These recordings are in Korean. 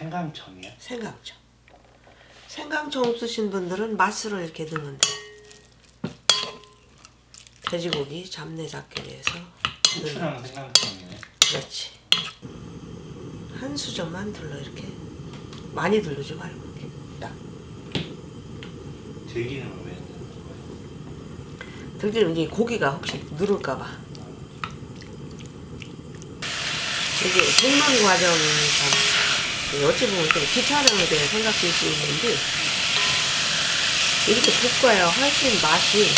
생강청이요? 생강청. 생강청 없으신 분들은 맛술을 이렇게 넣으면 돼. 돼지고기 잡내 잡기 위해서. 후추랑 생강청이네. 그렇지. 한 수저만 둘러 이렇게. 많이 둘르지 말고 이렇게. 딱. 들기름은 왜 넣는 거예요? 들기름 이제 고기가 혹시 누를까봐. 이게 볶는 과정이 참 어찌 보면 좀 귀찮음에 대해 생각될 수 있는데 이렇게 볶아야 훨씬 맛이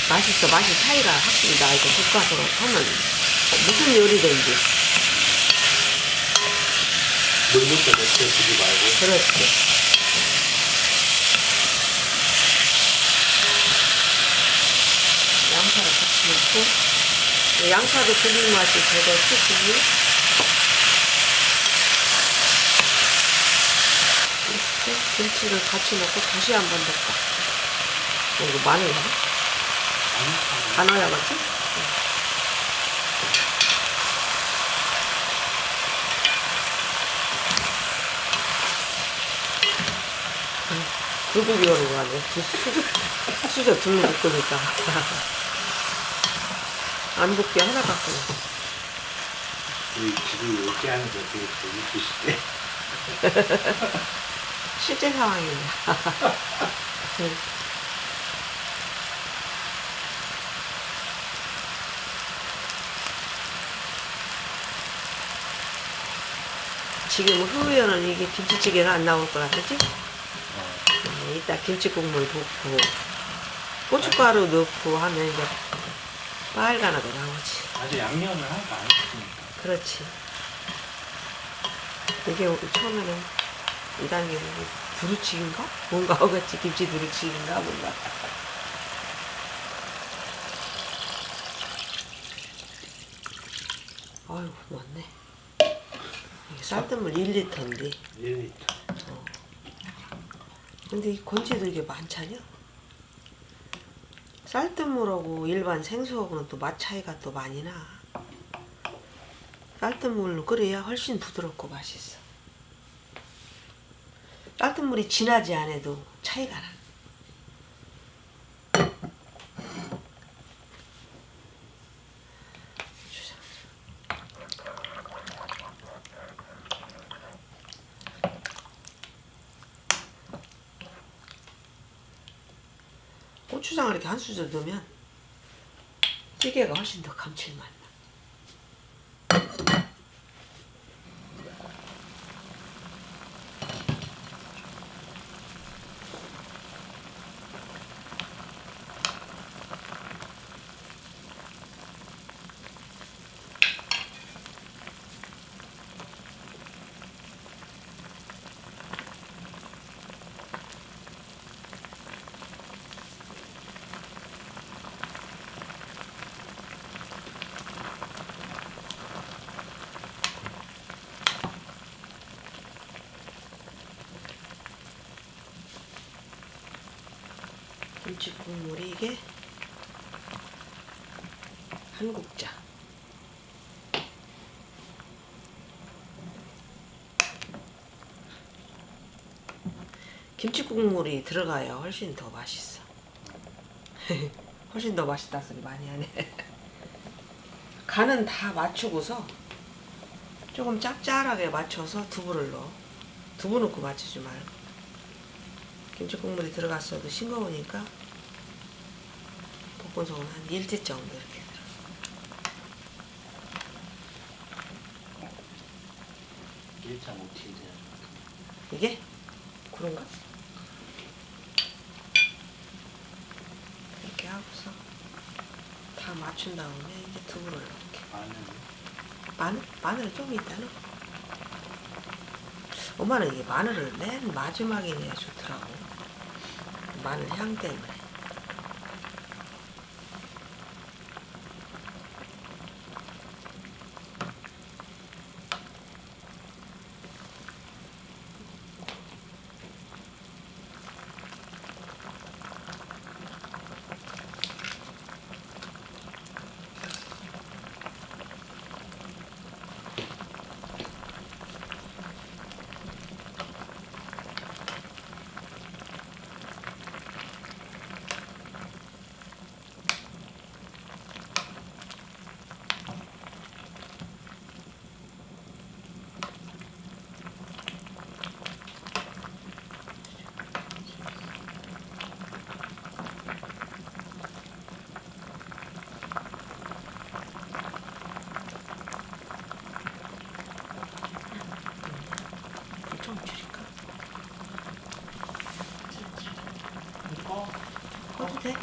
맛있어. 맛이 차이가 확실히 나. 이렇게 볶아서 하면 무슨 요리든지. 물부터 몇개 주지 말고. 그렇지. 양파를 같이 넣고 양파도 고기 맛이 제거 시키고 이렇게 김치를 같이 넣고 다시 한 번 볶아. 이거 마늘 안 넣어야 맞지? 불고기 오는 거 아니야? 수저 둘러 볶으니까. 안 볶게 하나 갖고. 우리 집이 이렇게 하는 거 되게 웃기시대. 실제 상황이야. 지금 후에는 이게 김치찌개는 안 나올 거라 그지? 이따 김치 국물 붓고 고춧가루 넣고 하면 이제 빨간하게 나오지. 아주 양념을 하나도 안 했으니까. 그렇지. 이게 처음에는 2단계 두루치기인가? 뭔가 하겠지. 김치 두루치기인가 뭔가. 아이고 많네. 이게 쌀뜨물 1리터인데 1리터. 근데 이 건지도 이게 많잖여. 쌀뜨물하고 일반 생수하고는 또 맛 차이가 또 많이 나. 쌀뜨물로 끓여야 훨씬 부드럽고 맛있어. 쌀뜨물이 진하지 않아도 차이가 나. 고추장을 이렇게 한 수저 넣으면 찌개가 훨씬 더 감칠맛 나. 김치 국물이 이게 한 국자. 김치 국물이 들어가야 훨씬 더 맛있어. 훨씬 더 맛있다 소리 많이 하네. 간은 다 맞추고서 조금 짭짤하게 맞춰서 두부를 넣어. 두부 넣고 맞추지 말고. 김치 국물이 들어갔어도 싱거우니까 볶은 소금 한 1티 정도 이렇게 들어. 1.5T인데. 이게? 그런가? 이렇게 하고서 다 맞춘 다음에 이제 두부를 넣을게. 마늘은 좀 이따 넣어. 엄마는 이게 마늘을 맨 마지막에 내야 좋더라고. 마늘 향 때문에. 꺼도 돼?